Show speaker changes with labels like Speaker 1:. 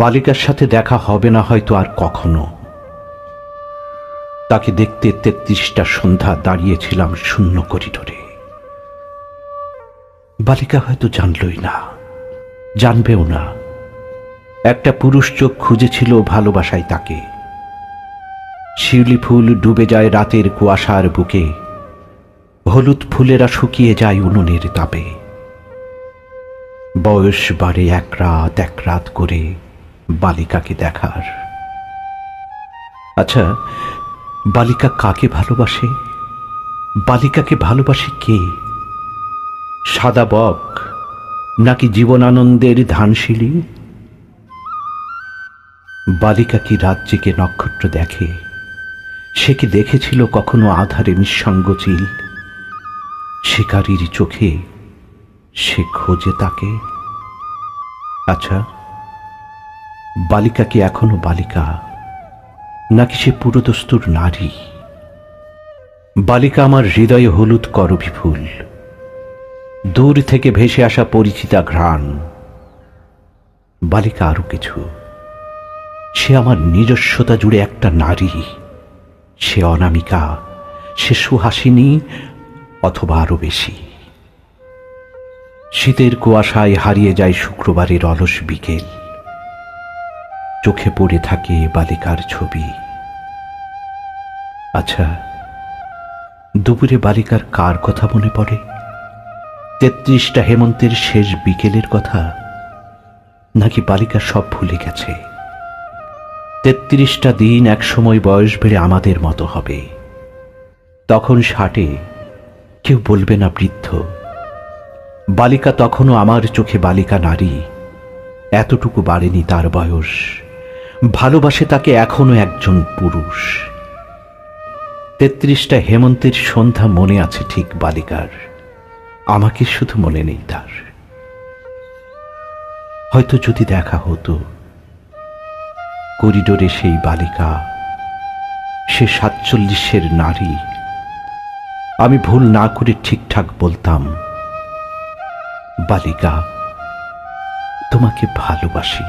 Speaker 1: বালিকার সাথে দেখা হবে না হয়তো আর কখনো। তাকে দেখতে ৩৩টা সন্ধ্যা দাঁড়িয়েছিলাম শূন্য করিডোরে। বালিকা হয়তো জানলই না, জানবেও না। একটা পুরুষ চোখ খুঁজেছিল ভালোবাসায় তাকে। শিউলি ফুল ডুবে যায় রাতের কুয়াশার বুকে, হলুদ ফুলেরা শুকিয়ে যায় উনুনের তাপে। বয়স বাড়ে এক রাত করে বালিকাকে দেখার। আচ্ছা, বালিকা কাকে ভালোবাসে? বালিকাকে ভালোবাসে কে? সাদা বক নাকি জীবনানন্দের ধানশিলি? বালিকা কি রাত জেগে নক্ষত্র দেখে? সে কি দেখেছিল কখনো আধারে নিঃসঙ্গ চিল? শিকারীর চোখে সে খোঁজে তাকে। আচ্ছা, বালিকা কি এখনো বালিকা, নাকি সে পুরোদস্তুর নারী? বালিকা আমার হৃদয়ে হলুদ করবী ফুল, দূর থেকে ভেসে আসা পরিচিতা ঘ্রাণ। বালিকা আরো কিছু, সে আমার নিজস্বতা জুড়ে একটা নারী। সে অনামিকা, সে সুহাসিনী, অথবা আরো বেশি। শীতের কুয়াশায় হারিয়ে যায় শুক্রবারের অলস বিকেল। চোখে পড়ে থাকে বালিকার ছবি। আচ্ছা, দুপুরে বালিকার কার কথা মনে পড়ে? ৩৩টা হেমন্তের শেষ বিকেলের কথা, নাকি বালিকা সব ভুলে গেছে? ৩৩টা দিন এক সময় বয়স বেড়ে আমাদের মতো হবে। তখন ৬০, কেউ বলবে না বৃদ্ধ। বালিকা তখনও আমার চোখে বালিকা নারী। এতটুকু বাড়েনি তার বয়স। ভালোবাসে তাকে এখনো একজন পুরুষ। ৩৩টা হেমন্তের সন্ধ্যা মনে আছে ঠিক বালিকার, আমাকে শুধু মনে নেই তার। হয়তো যদি দেখা হতো, করিডোরে সেই বালিকা, সে ৪৭-এর নারী, আমি ভুল না করে ঠিকঠাক বলতাম, বালিকা, তোমাকে ভালোবাসি।